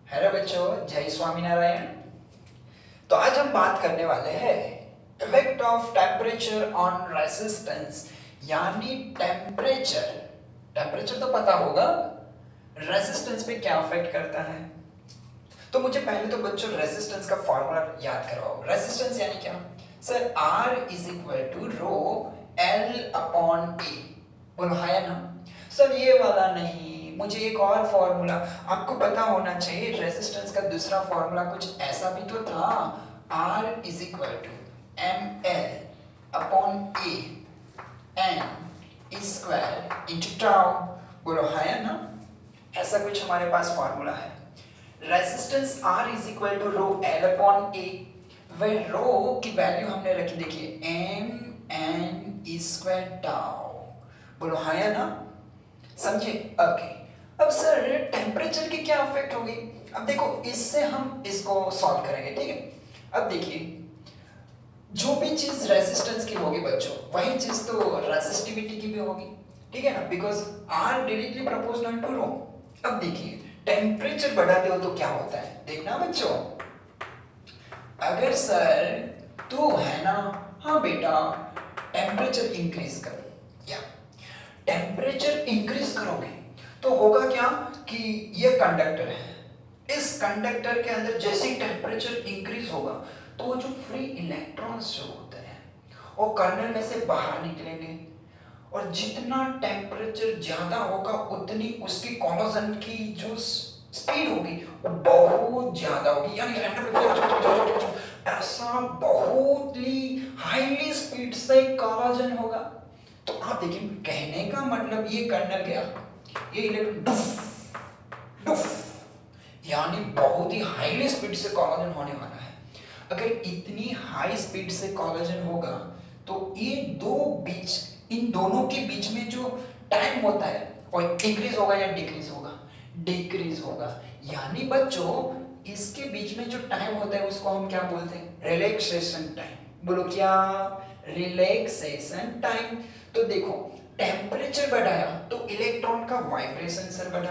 Hello बच्चों, जय स्वामीनारायण। तो आज हम बात करने वाले हैं effect of temperature on resistance, यानी टेम्परेचर तो पता होगा रेजिस्टेंस पे क्या इफेक्ट करता है। तो मुझे पहले तो बच्चों रेजिस्टेंस का फॉर्मूला याद करवाओ। रेजिस्टेंस यानी क्या sir? R is equal to rho L upon A। बोलो हाँ या ना सर? ये वाला नहीं, मुझे एक और फॉर्मूला आपको पता होना चाहिए। रेजिस्टेंस का दूसरा फॉर्मूला कुछ ऐसा भी तो था, R is equal to ML upon A N square into tau. बोलो हाँ या ना? ऐसा कुछ हमारे पास फॉर्मूला है। Resistance R is equal to rho L upon A, वह रो की वैल्यू हमने रखी, देखिए MN स्क्वायर टाउ। बोलो हाँ या ना? समझे? ओके। अब सर टेम्परेचर की क्या इफेक्ट होगी? अब देखो इससे हम इसको सॉल्व करेंगे, ठीक है। अब देखिए जो भी चीज रेजिस्टेंस की होगी बच्चों, वही चीज तो रेजिस्टिविटी की भी होगी, ठीक है ना, because are directly proportional to rho. अब देखिए टेम्परेचर बढ़ाते हो तो क्या होता है, देखना बच्चों। अगर सर तू है ना, हाँ बेटा, टेम्परेचर इंक्रीज करो या टेम्परेचर इंक्रीज करोगे तो होगा क्या कि ये कंडक्टर है, इस कंडक्टर के अंदर जैसे ही टेम्परेचर इंक्रीज होगा तो जो फ्री इलेक्ट्रॉन्स जो होते हैं वो कर्नल में से बाहर निकलेंगे, और जितना टेम्परेचर ज्यादा होगा उतनी उसकी कोलिजन की जो स्पीड होगी वो बहुत ज्यादा होगी, यानी ऐसा बहुत ही हाईली स्पीड से कोलिजन होगा। तो आप देखिए कहने का मतलब ये कर्नल गया, ये इलेक्ट्रॉन डुफ डुफ, यानी बहुत ही हाईली स्पीड से कोलिजन होने वाला है। अगर इतनी हाई स्पीड से कोलिजन होगा तो ये इन दोनों के बीच में जो टाइम होता है वो इंक्रीज होगा या डिक्रीज होगा? डिक्रीज होगा। यानी बच्चों इसके बीच में जो टाइम होता है उसको हम क्या बोलते हैं? Relaxation time. बोलो क्या? Relaxation time. तो देखो टेम्परेचर बढ़ाया तो इलेक्ट्रॉन का वाइब्रेशन सर बढ़ा,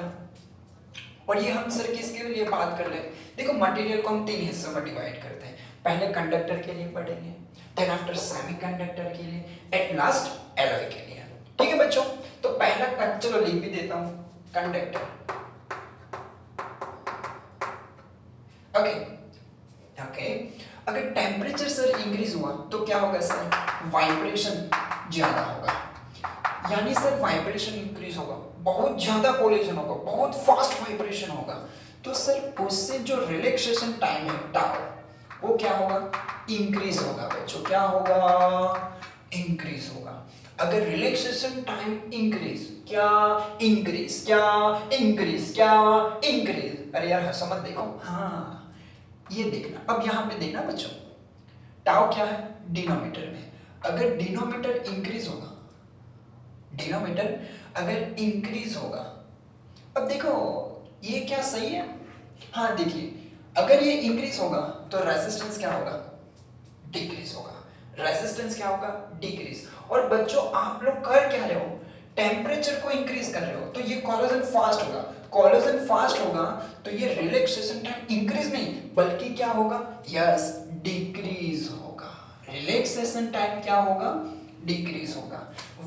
और ये हम सर किसके लिए बात कर ले? देखो मटेरियल को हम तीन हिस्सों में डिवाइड करते हैं। पहले कंडक्टर के लिए पढ़ेंगे, देन आफ्टर सेमीकंडक्टर के लिए, एट लास्ट एलॉय के लिए, ठीक है बच्चों। तो पहला चलो लिख भी देता हूं, कंडक्टर। Okay okay. अगर टेम्परेचर सर इंक्रीज हुआ तो क्या होगा सर? वाइब्रेशन ज्यादा होगा, यानी सर वाइब्रेशन इंक्रीज होगा, बहुत ज्यादा कोलिजन होगा, बहुत फास्ट वाइब्रेशन होगा। तो सर उससे जो रिलैक्सेशन टाइम है टाउ, वो क्या होगा? इंक्रीज होगा बच्चों। क्या होगा? इंक्रीज होगा। अगर रिलैक्सेशन टाइम इंक्रीज, क्या इंक्रीज, क्या इंक्रीज, क्या इंक्रीज। अरे यार समझ देखो, हाँ ये देखना। अब यहां पे देखना बच्चों, टाउ क्या है? डिनोमिनेटर में। अगर डिनोमिनेटर इंक्रीज होगा, डिनोमिनेटर अगर इंक्रीज होगा, अब देखो ये क्या सही है? हाँ देखिए अगर ये इंक्रीज होगा तो रेजिस्टेंस क्या होगा? डिक्रीज होगा। रेजिस्टेंस क्या होगा? डिक्रीज। और बच्चों आप लोग कर क्या रहे हो? टेम्परेचर को इंक्रीज कर रहे हो तो ये कोलिजन फास्ट होगा, कोलिजन फास्ट होगा तो ये रिलैक्सेशन टाइम इंक्रीज नहीं बल्कि क्या होगा? यस, डिक्रीज होगा। रिलैक्सेशन टाइम क्या होगा? डिक्रीज होगा।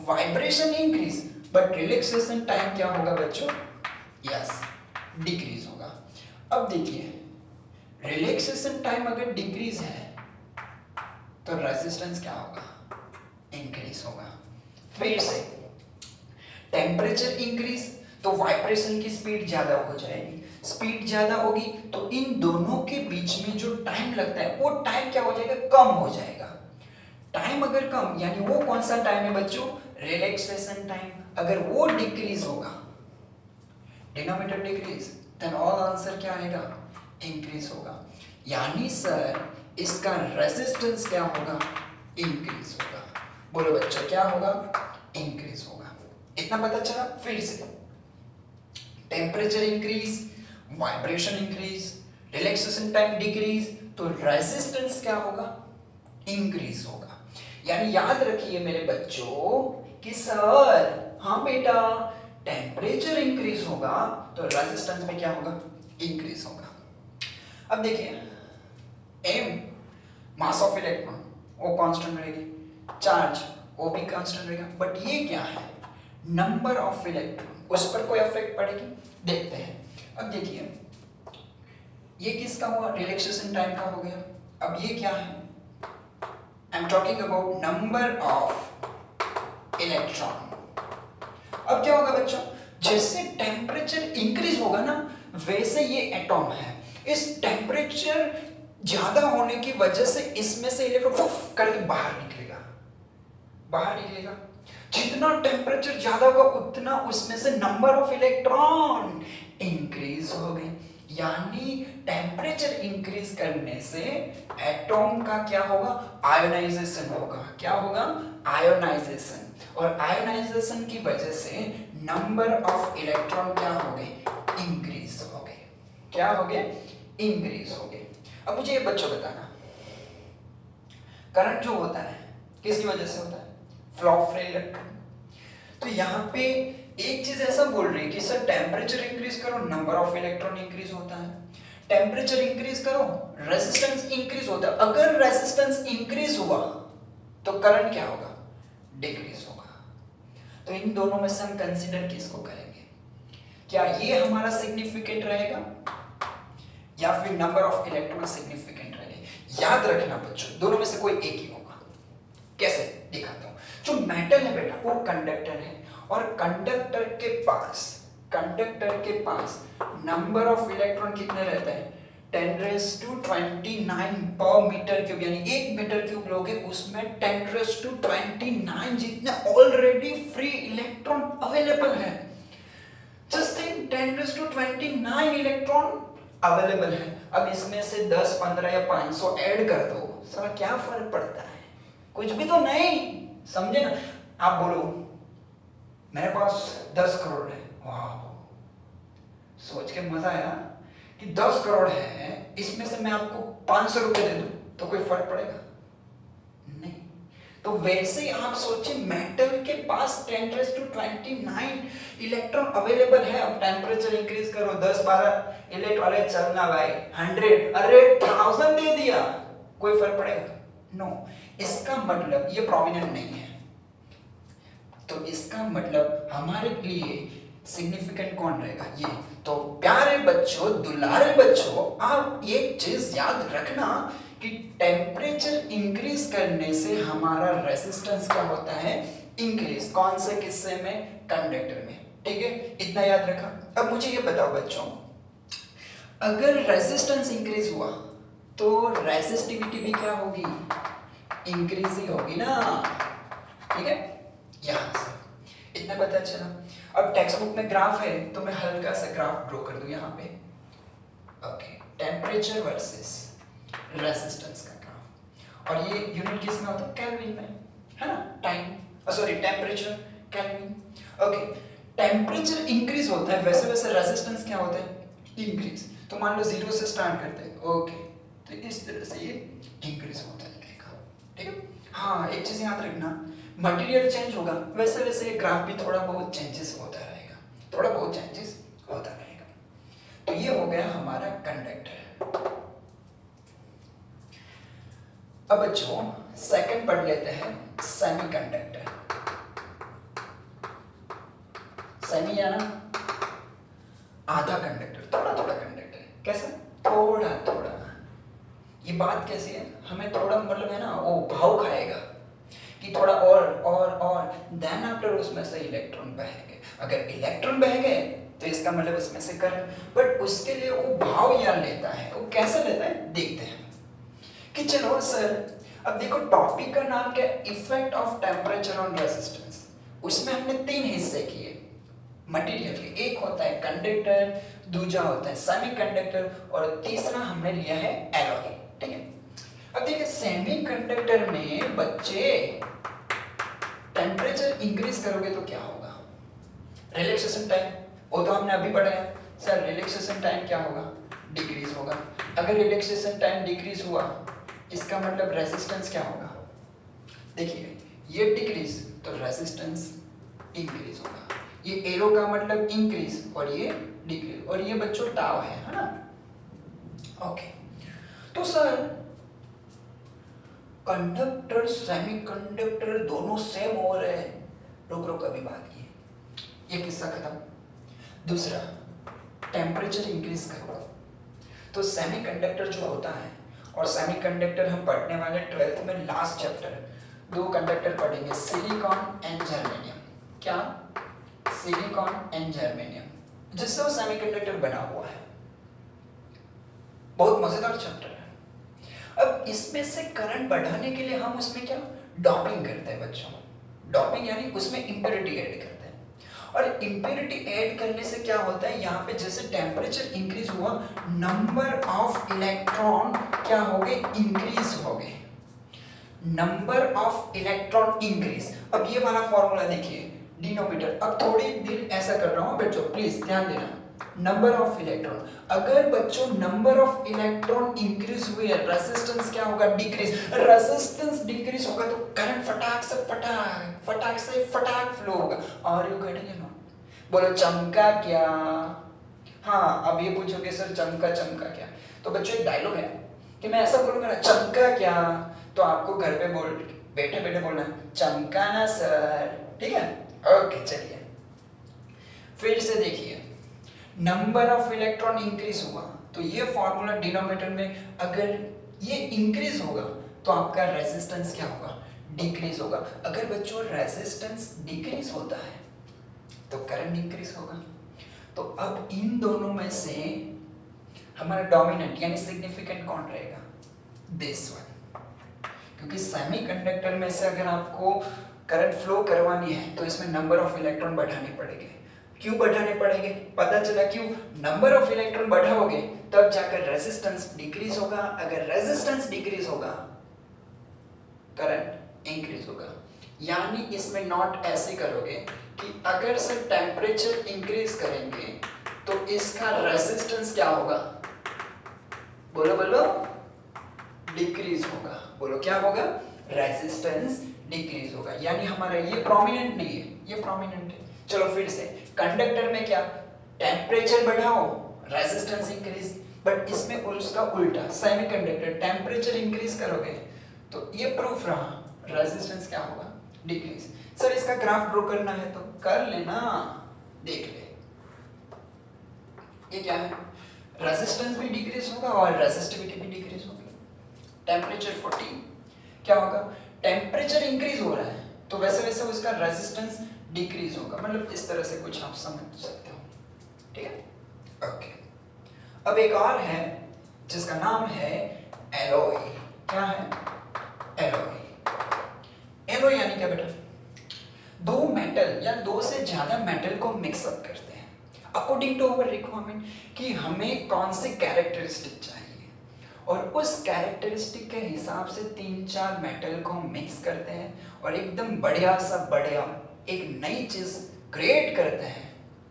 Vibration increase but relaxation time क्या होगा बच्चों? यस, डिक्रीज होगा। अब देखिए रिलैक्सेशन टाइम अगर डिक्रीज है तो रेजिस्टेंस क्या होगा? इंक्रीज होगा। फिर से टेम्परेचर इंक्रीज तो वाइब्रेशन की स्पीड ज्यादा हो जाएगी, स्पीड ज्यादा होगी तो इन दोनों के बीच में जो टाइम लगता है वो टाइम क्या हो जाएगा? कम हो जाएगा। टाइम अगर कम, यानी वो कौन सा टाइम है बच्चों? Relaxation time. अगर वो डिक्रीज होगा, denominator decrease, then all answer क्या आएगा? इंक्रीज होगा। यानी सर इसका रेजिस्टेंस क्या होगा? इंक्रीज होगा। बोलो बच्चों क्या होगा? इंक्रीज होगा। इतना पता चला? फिर से temperature increase, vibration increase, relaxation time decrease, तो रेजिस्टेंस क्या होगा? इंक्रीज होगा। यानी याद रखिए मेरे बच्चों कि सर हाँ बेटा टेम्परेचर इंक्रीज होगा तो रेजिस्टेंस में क्या होगा? इंक्रीज होगा। अब देखिए एम मास ऑफ इलेक्ट्रॉन वो कांस्टेंट रहेगी, चार्ज वो भी कांस्टेंट रहेगा, बट ये क्या है नंबर ऑफ इलेक्ट्रॉन, उस पर कोई इफेक्ट पड़ेगी, देखते हैं। अब देखिए ये किसका हुआ, रिलैक्सेशन टाइम का हो गया। अब ये क्या है, I am talking about number of electron. अब क्या होगा बच्चों, जैसे टेम्परेचर इंक्रीज होगा ना वैसे ये एटॉम है, इस टेम्परेचर ज्यादा होने की वजह से इसमें से इलेक्ट्रॉन करके बाहर निकलेगा। जितना टेम्परेचर ज्यादा होगा उतना उसमें से नंबर ऑफ इलेक्ट्रॉन इंक्रीज हो गए, यानी टेम्परेचर इंक्रीज करने से एटॉम का क्या होगा, आयोनाइजेशन होगा। क्या होगा, आयोनाइजेशन। और आयोनाइजेशन की वजह से नंबर ऑफ इलेक्ट्रॉन क्या हो गए, इंक्रीज हो गए। क्या हो गए, इंक्रीज हो गए। अब मुझे ये बच्चों बताना, करंट जो होता है किसकी वजह से होता है, फ्लो ऑफ फ्री इलेक्ट्रॉन। तो यहाँ पे एक चीज ऐसा बोल रही है कि सर टेम्परेचर इंक्रीज करो नंबर ऑफ इलेक्ट्रॉन इंक्रीज होता है, टेम्परेचर इंक्रीज करो रेजिस्टेंस इंक्रीज होता है। अगर रेजिस्टेंस इंक्रीज हुआ तो करंट क्या होगा, डिक्रीज होगा। तो इन दोनों में से हम कंसीडर किसको करेंगे, क्या ये हमारा सिग्निफिकेंट रहेगा या फिर नंबर ऑफ इलेक्ट्रॉन सिग्निफिकेंट रहेगा। याद रखना बच्चों दोनों में से कोई एक ही होगा। कैसे दिखाता हूं, जो मेटल है बेटा वो कंडक्टर है, और कंडक्टर के पास नंबर ऑफ इलेक्ट्रॉन कितने रहते हैं, 10⁻29 पर मीटर क्यूब, यानी 1 मीटर क्यूब लोगे उसमें 10⁻29 जितने ऑलरेडी फ्री इलेक्ट्रॉन अवेलेबल है। जस्ट थिंक 10⁻29 इलेक्ट्रॉन अवेलेबल है। अब इसमें से 10, 15 या 500 ऐड कर दो, साला क्या फर्क पड़ता है, कुछ भी तो नहीं, समझे ना। आप बोलो मेरे पास 10 करोड़ है, वाह सोच के मजा आया कि 10 करोड़ है, इसमें से मैं आपको 500 रुपए दे दूं तो कोई फर्क पड़ेगा नहीं। तो वैसे ही आप सोचिए मेटल के पास 10⁻29 इलेक्ट्रॉन अवेलेबल है। अब टेम्परेचर इंक्रीज करो 10-12 इलेक्ट्रॉन, अरे चलना भाई 100, अरे 1000 दे दिया, कोई फर्क पड़ेगा, नो। इसका मतलब ये प्रोमिनेंट नहीं है, तो इसका मतलब हमारे लिए सिग्निफिकेंट कौन रहेगा, ये। तो प्यारे बच्चों, दुलारे बच्चों, आप एक चीज याद रखना कि टेम्परेचर इंक्रीज करने से हमारा रेजिस्टेंस क्या होता है, इंक्रीज। कौन से किस्से में, कंडक्टर में, ठीक है, इतना याद रखा। अब मुझे ये बताओ बच्चों, अगर रेजिस्टेंस इंक्रीज हुआ तो रेजिस्टिविटी भी क्या होगी, इंक्रीज ही होगी ना, ठीक है। यहां से इतना पता चला। अब टेक्स्ट बुक में ग्राफ है तो मैं हल्का सा ग्राफ ड्रॉ कर दूं यहाँ पे, ओके, टेम्परेचर वर्सेस रेजिस्टेंस का ग्राफ। और ये यूनिट किस में होता है, केल्विन में, है ना, time, sorry temperature kelvin, okay. Temperature increase होता है वैसे वैसे रेजिस्टेंस क्या होता है, इंक्रीज। तो मान लो 0 से स्टार्ट करते हैं, ओके, तो इस तरह से ये इंक्रीज होता रहेगा, ठीक है। हाँ, एक चीज याद रखना, मटेरियल चेंज होगा वैसे वैसे ये ग्राफ भी थोड़ा बहुत चेंजेस होता रहेगा, थोड़ा बहुत चेंजेस होता रहेगा। तो ये हो गया हमारा कंडक्टर। अब बच्चों सेकंड पढ़ लेते हैं, सेमीकंडक्टर। सेमी यानी आधा कंडक्टर, थोड़ा थोड़ा कंडक्टर, कैसा, थोड़ा थोड़ा। ये बात कैसी है, हमें थोड़ा मतलब है ना वो भाव खाएगा कि थोड़ा और देन आफ्टर उसमें से इलेक्ट्रॉन बहेंगे। अगर इलेक्ट्रॉन बह गए तो इसका मतलब उसमें से करंट, बट उसके लिए वो भाव यार लेता है। वो कैसे लेता है देखते हैं कि चलो सर, अब देखो टॉपिक का नाम क्या है, effect of temperature on resistance. उसमें हमने 3 हिस्से किए मटेरियल के, एक होता है कंडक्टर, दूसरा होता है सेमीकंडक्टर, और तीसरा हमने लिया है एलॉय, ठीक है। अब देखिए सेमीकंडक्टर में बच्चे टेम्परेचर इंक्रीज करोगे तो क्या होगा, रिलैक्सेशन टाइम, वो तो हमने अभी पढ़ा है सर, रिलैक्सेशन टाइम क्या होगा, डिक्रीज होगा। अगर रिलैक्सेशन टाइम डिक्रीज हुआ इसका मतलब रेजिस्टेंस क्या होगा, देखिए ये डिक्रीज तो रेजिस्टेंस इंक्रीज होगा। ये एरो का मतलब इंक्रीज और ये डिक्रीज, और ये बच्चों टाव है ना, ओके। सर कंडक्टर सेमीकंडक्टर दोनों सेम हो रहे हैं। रुक अभी बात ये किस्सा खत्म। दूसरा, टेम्परेचर इंक्रीज करो तो सेमीकंडक्टर जो होता है, और सेमीकंडक्टर हम पढ़ने वाले 12th में लास्ट चैप्टर, दो कंडक्टर पढ़ेंगे, सिलिकॉन एंड जर्मेनियम। क्या? सिलिकॉन एंड जर्मेनियम, जिससे वो सेमीकंडक्टर बना हुआ है। बहुत मजेदार चैप्टर है। अब इसमें से करंट बढ़ाने के लिए हम उसमें क्या डॉपिंग करते हैं बच्चों। डॉपिंग यानी उसमें इंप्योरिटी ऐड करते हैं, और इंप्योरिटी ऐड करने से क्या होता है, यहाँ पे जैसे टेम्परेचर इंक्रीज हुआ, नंबर ऑफ इलेक्ट्रॉन क्या हो गए, इंक्रीज हो गए। Number of electron increase. अब ये वाला फॉर्मूला देखिए, डिनोमिनेटर। अब थोड़ी देर ऐसा कर रहा हूँ बच्चों, प्लीज ध्यान देना। नंबर ऑफ इलेक्ट्रॉन, अगर बच्चों नंबर ऑफ इलेक्ट्रॉन इंक्रीज हुए, रेजिस्टेंस क्या होगा, डिक्रीज। रेजिस्टेंस डिक्रीज होगा तो करंट फटाक से फटाक फ्लो होगा। और यू गेटिंग इट? बोलो चमका क्या? हाँ, अब ये पूछोगे सर चमका क्या, तो बच्चों एक डायलॉग है कि मैं ऐसा बोलूंगा ना, चमका क्या, तो आपको घर पे बैठे बोलना चमका ना सर, ठीक है? ओके, चलिए फिर से देखिए, नंबर ऑफ इलेक्ट्रॉन इंक्रीज हुआ तो ये फॉर्मूला डिनोमिनेटर में अगर ये इंक्रीज होगा तो आपका रेजिस्टेंस क्या होगा, डिक्रीज होगा। अगर बच्चों रेजिस्टेंस डिक्रीज होता है तो करंट इंक्रीज होगा। तो अब इन दोनों में से हमारा डोमिनेंट यानी सिग्निफिकेंट कौन रहेगा, दिस वन। क्योंकि सेमीकंडक्टर में से अगर आपको करंट फ्लो करवानी है तो इसमें नंबर ऑफ इलेक्ट्रॉन बढ़ाने पड़ेंगे। क्यों बढ़ाने पड़ेंगे, पता चला क्यों, नंबर ऑफ इलेक्ट्रॉन बढ़ाओगे तब जाकर रेजिस्टेंस डिक्रीज होगा। अगर रेजिस्टेंस डिक्रीज होगा करंट इंक्रीज होगा। यानी इसमें नॉट ऐसे करोगे कि अगर से टेम्परेचर इंक्रीज करेंगे तो इसका रेजिस्टेंस क्या होगा, बोलो डिक्रीज होगा। बोलो क्या होगा, रेजिस्टेंस डिक्रीज होगा। यानी हमारा ये प्रोमिनेंट नहीं है, ये प्रोमिनेंट है। चलो फिर से, कंडक्टर में क्या, टेम्परेचर बढ़ाओ रेजिस्टेंस इंक्रीज, बट इसमें उसका उल्टा, सेमीकंडक्टर टेम्परेचर इंक्रीज करोगे तो ये प्रूफ रहा, रेजिस्टेंस क्या होगा, डिक्रीज। सर इसका ग्राफ ड्रॉ करना है तो कर लेना, देख ले। ये क्या है, रेजिस्टेंस भी डिक्रीज होगा और रेजिस्टिविटी भी डिक्रीज होगी। टेम्परेचर 40 क्या होगा, टेम्परेचर इंक्रीज हो रहा है तो वैसे वैसे उसका रेजिस्टेंस डिक्रीज होगा। मतलब इस तरह से कुछ आप समझ सकते हो, ठीक है? ओके, अब एक और है जिसका नाम है एलॉय। क्या है, एलॉय। एलॉय यानी क्या बेटा, दो मेटल या दो से ज्यादा मेटल को मिक्स अप करते हैं अकॉर्डिंग टू अवर रिक्वायरमेंट कि हमें कौन से कैरेक्टरिस्टिक चाहिए, और उस कैरेक्टरिस्टिक के हिसाब से 3-4 मेटल को मिक्स करते हैं और एकदम बढ़िया एक नई चीज क्रिएट करते हैं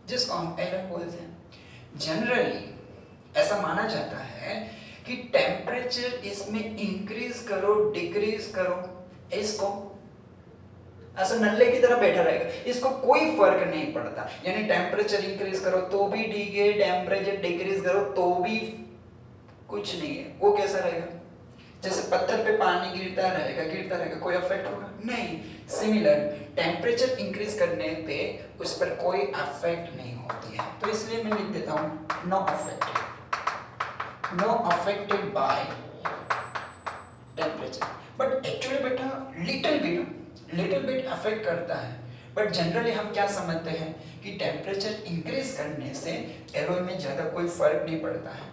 जिसको हम एलॉय बोलते हैं। जनरली ऐसा माना जाता है कि टेम्परेचर इसमें इंक्रीज करो डिक्रीज करो, इसको ऐसा नल्ले की तरह बैठा रहेगा, इसको कोई फर्क नहीं पड़ता। यानी टेम्परेचर इंक्रीज करो तो भी ठीक है, टेम्परेचर डिक्रीज करो तो भी कुछ नहीं है। वो कैसा रहेगा, जैसे पत्थर पे पानी गिरता रहेगा, कोई इफेक्ट होगा नहीं। सिमिलर, टेम्परेचर इंक्रीज करने पे उस पर कोई इफेक्ट नहीं होती है, तो इसलिए मैं लिख देता हूं no affected by temperature. But actually बेटा लिटिल बिट अफेक्ट करता है, बट जनरली हम क्या समझते हैं कि टेम्परेचर इंक्रीज करने से एलॉय में ज्यादा कोई फर्क नहीं पड़ता है।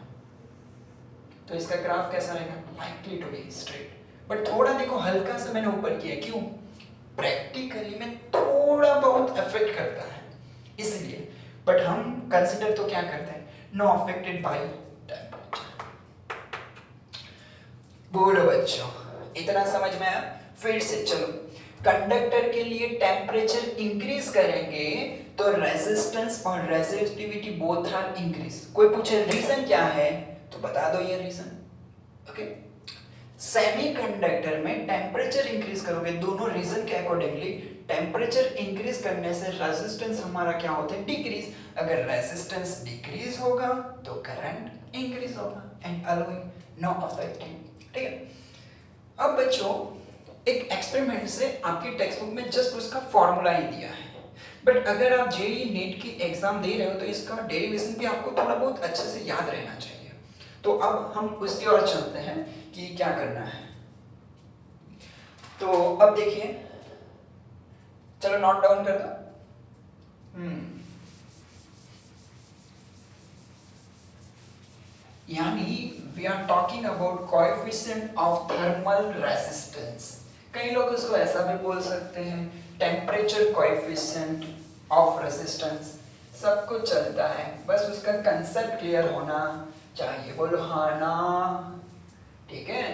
तो इसका ग्राफ कैसा रहेगा, likely to be straight, but थोड़ा देखो हल्का सा मैंने ऊपर किया, क्यों, प्रैक्टिकली में थोड़ा बहुत अफेक्ट करता है इसलिए, बट हम कंसीडर तो क्या करते हैं, नो अफेक्टेड बाय टेम्परेचर। बोलो बच्चों, इतना समझ में आया? फिर से चलो, कंडक्टर के लिए टेम्परेचर इंक्रीज करेंगे तो रेजिस्टेंस और रेजिस्टिविटी बोथ आर इंक्रीज। कोई पूछे रीजन क्या है तो बता दो ये रीजन, ओके? सेमीकंडक्टर में टेम्परेचर इंक्रीज करोगे, दोनों रीजन के अकॉर्डिंगली टेम्परेचर इंक्रीज करने से रेजिस्टेंस हमारा क्या होता है, डिक्रीज। अगर रेजिस्टेंस डिक्रीज होगा तो करंट इंक्रीज होगा एंड अलोइंग नो अफेक्टिंग। ठीक है, अब बच्चों एक एक्सपेरिमेंट से आपकी टेक्स्ट बुक में जस्ट उसका फॉर्मूला ही दिया है, बट अगर आप जेईई नीट की एग्जाम दे रहे हो तो इसका डेरिवेशन भी आपको थोड़ा बहुत अच्छे से याद रहना चाहिए। तो अब हम उसकी ओर चलते हैं कि क्या करना है। तो अब देखिए, चलो नोट डाउन कर दो। यानी we are talking about coefficient of thermal resistance. कई लोग उसको ऐसा भी बोल सकते हैं टेम्परेचर कोएफिशिएंट ऑफ रेजिस्टेंस, सब कुछ चलता है, बस उसका कंसेप्ट क्लियर होना चाहिए। बोलो हाँ ना, ठीक है।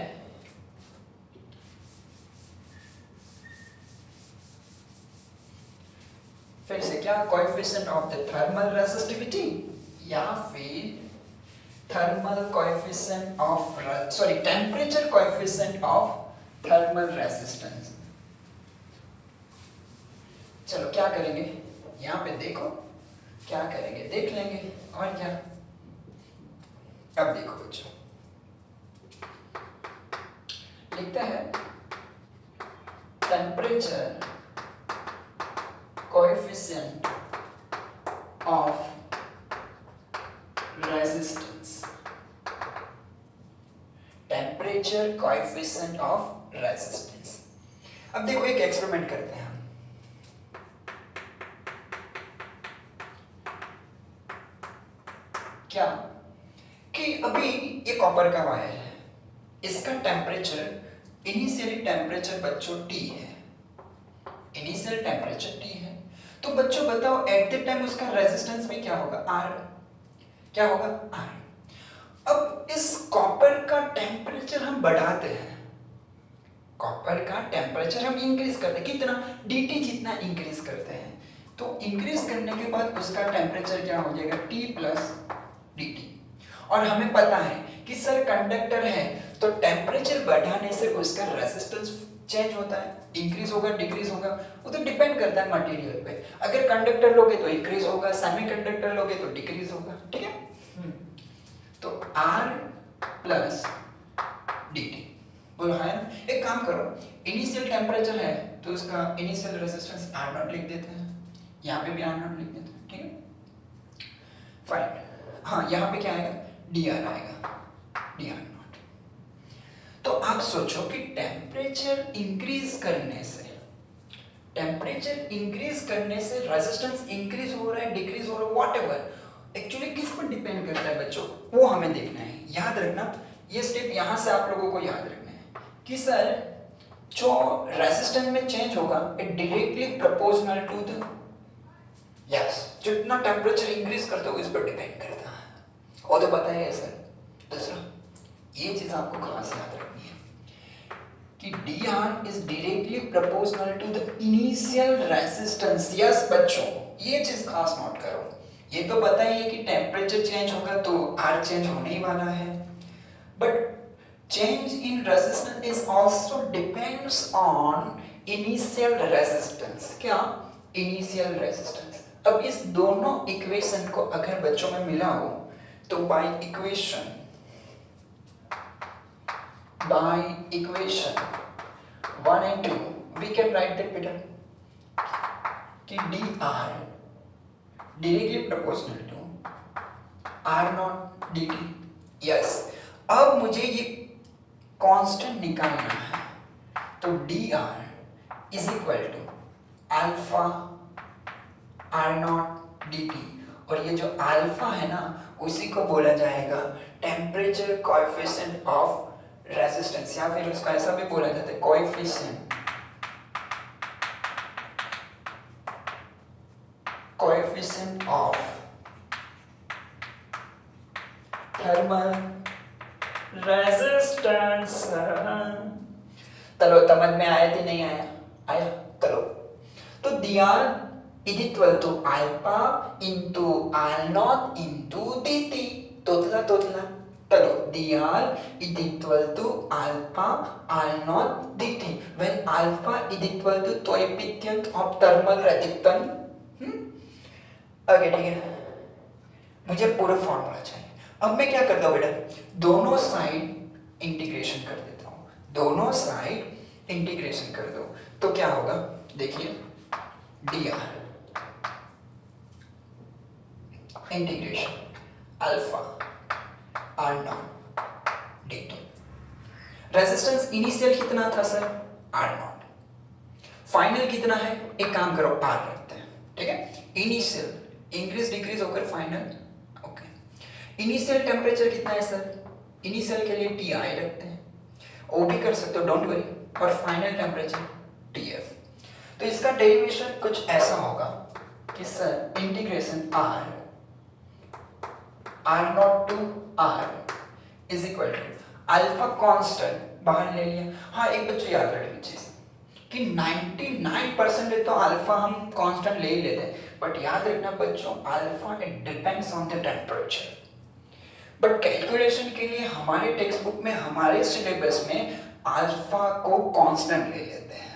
फिर से क्या, coefficient of the thermal resistivity या फिर thermal coefficient of sorry temperature coefficient of thermal resistance. चलो क्या करेंगे, यहाँ पे देखो क्या करेंगे, देख लेंगे और क्या। अब देखो बच्चों, लिखता है temperature coefficient of resistance, temperature coefficient of resistance. अब देखो एक एक्सपेरिमेंट करते हैं हम। क्या कि अभी ये कॉपर का वायर है, इसका टेम्परेचर इनिशियली टेम्परेचर बच्चों T है, इनिशियल टेम्परेचर T है। तो बच्चों बताओ एट द टाइम उसका रेजिस्टेंस भी क्या होगा, R। क्या होगा, R। अब इस कॉपर का टेम्परेचर हम बढ़ाते हैं, कॉपर का टेम्परेचर हम इंक्रीज करते हैं, कितना, dt जितना इंक्रीज करते हैं। तो इंक्रीज करने के बाद उसका टेम्परेचर क्या हो जाएगा, T प्लस dt। और हमें पता है कि सर कंडक्टर है तो टेम्परेचर बढ़ाने से उसका रेजिस्टेंस चेंज होता है, इंक्रीज होगा डिक्रीज होगा, वो तो डिपेंड करता है मटेरियल पे। अगर कंडक्टर लोगे तो इंक्रीज होगा, सेमीकंडक्टर लोगे तो डिक्रीज होगा। ठीक है, तो R प्लस dt, बोलो है ना। एक काम करो, इनिशियल टेम्परेचर है तो उसका इनिशियल रेजिस्टेंस R0 लिख देते हैं, यहाँ पे भी R0 लिख देते हैं। ठीक है, फाइन। हाँ, यहाँ पे क्या आएगा, dr आएगा, dr0। तो आप सोचो कि टेम्परेचर इंक्रीज करने से, टेम्परेचर इंक्रीज करने से रेजिस्टेंस इंक्रीज हो रहा है डिक्रीज हो रहा है, व्हाटएवर एक्चुअली किस पर डिपेंड करता है बच्चों, वो हमें देखना है। याद रखना ये स्टेप, यहां से आप लोगों को याद रखना है कि सर जो रेजिस्टेंस में चेंज होगा it directly proportional to the, yes, जितना टेम्परेचर इंक्रीज करते हो इस पर डिपेंड करता है। और तो बताइए सर दूसरा, ये चीज आपको खास याद रखनी है कि dr is directly proportional to the initial resistance। Yes बच्चों, ये चीज खास नोट करो। ये तो पता ही है कि टेम्परेचर चेंज होगा तो r चेंज होने ही वाला है, but change in resistance is also depends on initial resistance। क्या, initial resistance। अब इस दोनों इक्वेशन को अगर बच्चों में मिला हो तो by equation 1 and 2 we can write that better कि dr directly proportional to r0 dt। Yes, अब मुझे ये कांस्टेंट निकालना है, तो dr is equal to alpha r0 dt, और ये जो अल्फा है ना उसी को बोला जाएगा टेम्परेचर कोएफिशिएंट ऑफ रेजिस्टेंस, या फिर उसका ऐसा भी बोला जाता है कोएफिशिएंट ऑफ थर्मल रेजिस्टेंस। चलो समझ में आया कि नहीं आया, आया। चलो तो dr is equal to alpha into r0 into dt, तोतला तोतला चलो dr is equal to alpha r0 dt when alpha is equal to coefficient of thermal resistance। आगे ठीक है, मुझे पूरा फॉर्मूला चाहिए। अब मैं क्या करता हूँ बेटा, दोनों साइड इंटीग्रेशन कर देता हूँ, दोनों साइड इंटीग्रेशन कर दो तो क्या होगा, देखिए dr integration alpha R naught dt। Resistance initial कितना था सर, आर नॉट, फाइनल कितना है, एक काम करो आर रखते हैं, ठीक है, इनिशियल इंक्रीज डिक्रीज होकर फाइनल। ओके, इनिशियल टेम्परेचर कितना है सर, इनिशियल के लिए टी आई रखते हैं, वो भी कर सकते हो डोंट वरी, और फाइनल टेम्परेचर टी एफ। तो इसका डेरिवेशन कुछ ऐसा होगा कि sir integration R naught to R is equal to alpha constant बाहर ले लिया। हाँ एक बच्चों याद रखनी चीज कि 99% तो अल्फा हम कांस्टेंट ले ही लेते हैं, बट याद रखना बच्चों alpha it depends on the temperature. But calculation के लिए हमारे टेक्स्ट बुक में, हमारे सिलेबस में अल्फा को कांस्टेंट ले लेते हैं।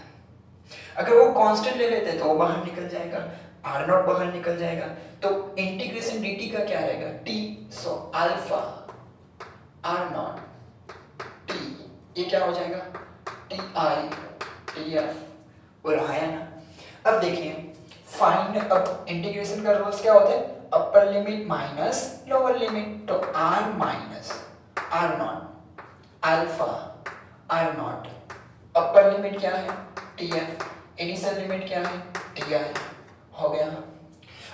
अगर वो कांस्टेंट ले लेते हैं तो वो बाहर निकल जाएगा, आर नॉट बाहर निकल जाएगा, तो इंटीग्रेशन dt का क्या रहेगा, t, so alpha R naught t, ये क्या हो जाएगा ti tf, बोला है ना। अब देखिए फाइंड, अब इंटीग्रेशन का रूल्स क्या होते हैं, upper limit minus lower limit, तो r minus R naught alpha R naught, upper limit क्या है tf, इनिशियल लिमिट क्या है ti, हो गया।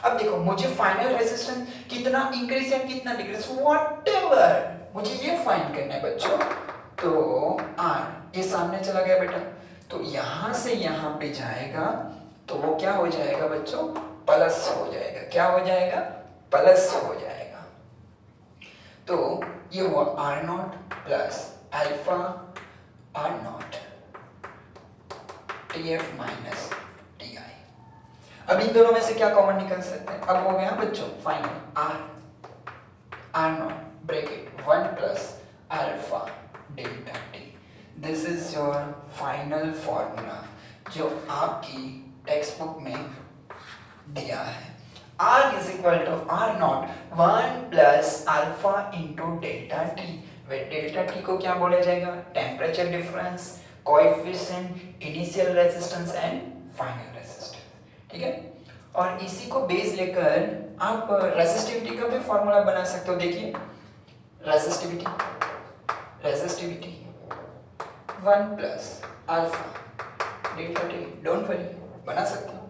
अब देखो मुझे फाइनल रेजिस्टेंस कितना इंक्रीज या कितना डिक्रीज व्हाटएवर मुझे ये फाइंड करना है बच्चों। तो आर ये सामने चला गया बेटा, तो यहां से यहां पे जाएगा तो वो क्या हो जाएगा बच्चों, प्लस हो जाएगा, क्या हो जाएगा, प्लस हो जाएगा। तो ये हुआ R naught plus alpha R naught T F minus T I. अब इन दोनों में से क्या कॉमन निकल सकते हैं, अब हो गया बच्चों final R naught bracket 1 plus alpha delta T. This is your final formula जो आपकी टेक्स्ट बुक में दिया है। R is equal to R naught 1 plus alpha into delta T, वे डेल्टा टी को क्या बोला जाएगा, temperature difference, coefficient, initial resistance and final resistance, ठीक है। और इसी को बेस लेकर आप रेजिस्टिविटी का भी फॉर्मूला बना सकते हो। देखिए resistivity 1 plus alpha delta T, don't worry बना सकते हो,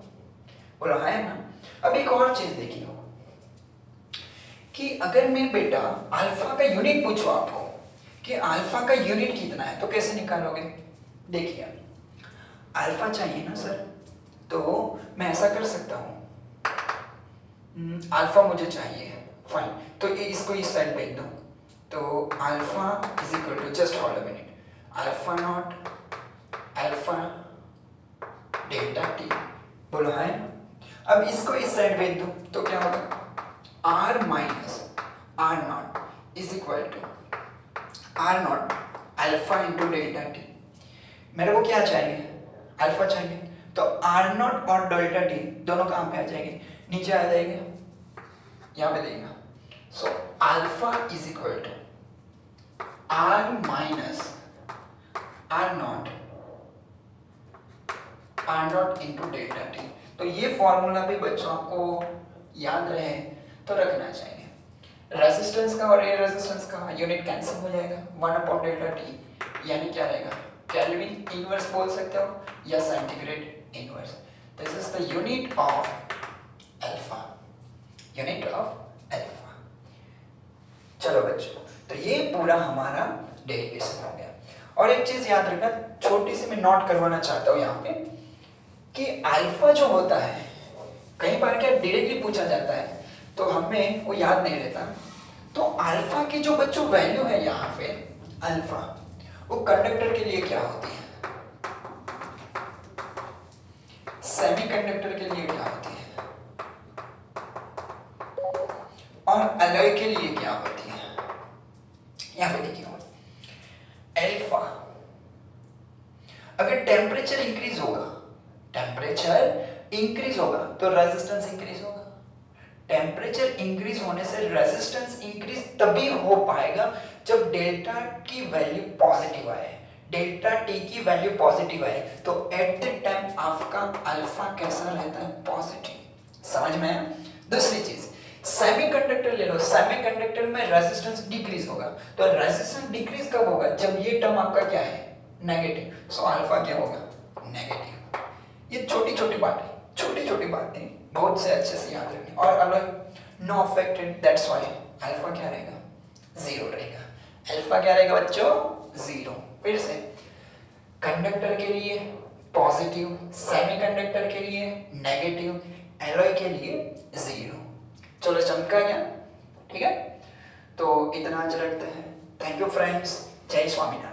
बोला है ना। अब एक और चीज देखिए कि अगर मैं बेटा अल्फा का यूनिट पूछूं आपको कि अल्फा का यूनिट कितना है तो कैसे निकालोगे। देखिए अल्फा चाहिए ना सर, तो मैं ऐसा कर सकता हूँ, अल्फा मुझे चाहिए, फाइन, तो इसको इस साइड भेज दो, तो alpha is equal to, just hold a minute, alpha naught alpha delta T, बोलो है। अब इसको इस साइड भेज दो तो क्या होगा, R minus R naught is equal to R naught alpha into delta T. मेरे को क्या चाहिए, अल्फा चाहिए, तो आर नॉट और डेल्टा टी दोनों कहाँ पे आ जाएंगे, नीचे आ जाएंगे, यहाँ पे देगा। So alpha is equal to R minus R naught into delta T. तो ये फॉर्मूला भी बच्चों आपको याद रहे तो रखना चाहिए। रेजिस्टेंस का और ये रेजिस्टेंस का यूनिट कैंसिल हो जाएगा, 1 अपॉन डेल्टा टी, यानी क्या रहेगा, केल्विन इनवर्स बोल सकते हो या centigrade inverse. This is the unit of alpha, unit of alpha. चलो बच्चों, तो ये पूरा हमारा डेरिवेशन हो गया। और एक चीज याद रखना, छोटी सी मैं नोट करवाना चाहता हूँ यहाँ पे कि अल्फा जो होता है कई बार क्या डायरेक्टली पूछा जाता है तो हमें वो याद नहीं रहता। तो अल्फा की जो बच्चों वैल्यू है यहाँ पे अल्फा, वो कंडक्टर के लिए क्या होती है, सेमीकंडक्टर के लिए क्या होती है, और अलॉय के लिए क्या होती है। यहाँ पे देखिए अल्फा, अगर टेम्परेचर इंक्रीज होगा, टेम्परेचर इंक्रीज होगा तो रेजिस्टेंस इंक्रीज होगा। टेम्परेचर इंक्रीज होने से रेजिस्टेंस इंक्रीज तभी हो पाएगा जब डेल्टा की वैल्यू पॉजिटिव आए, डेल्टा टी की वैल्यू पॉजिटिव आए, तो एट द टाइम आपका अल्फा कैसा रहता है, पॉजिटिव। समझ में आया? दूसरी चीज सेमीकंडक्टर ले लो, सेमीकंडक्टर में रेजिस्टेंस डिक्रीज होगा, तो रेजिस्टेंस डिक्रीज कब होगा, जब ये टर्म आपका क्या है, नेगेटिव, सो अल्फा क्या होगा, नेगेटिव। ये छोटी छोटी बातें, छोटी छोटी बातें बहुत से अच्छे से याद रखनी, और अलग no affected, that's why alpha क्या रहेगा, जीरो रहेगा। अल्फा क्या रहेगा बच्चों, जीरो। फिर से कंडक्टर के लिए पॉजिटिव, सेमीकंडक्टर के लिए नेगेटिव, एलॉय के लिए जीरो। चलो चमका गया, ठीक है? तो इतना आज रखते हैं। थैंक यू फ्रेंड्स, जय स्वामीनारायण।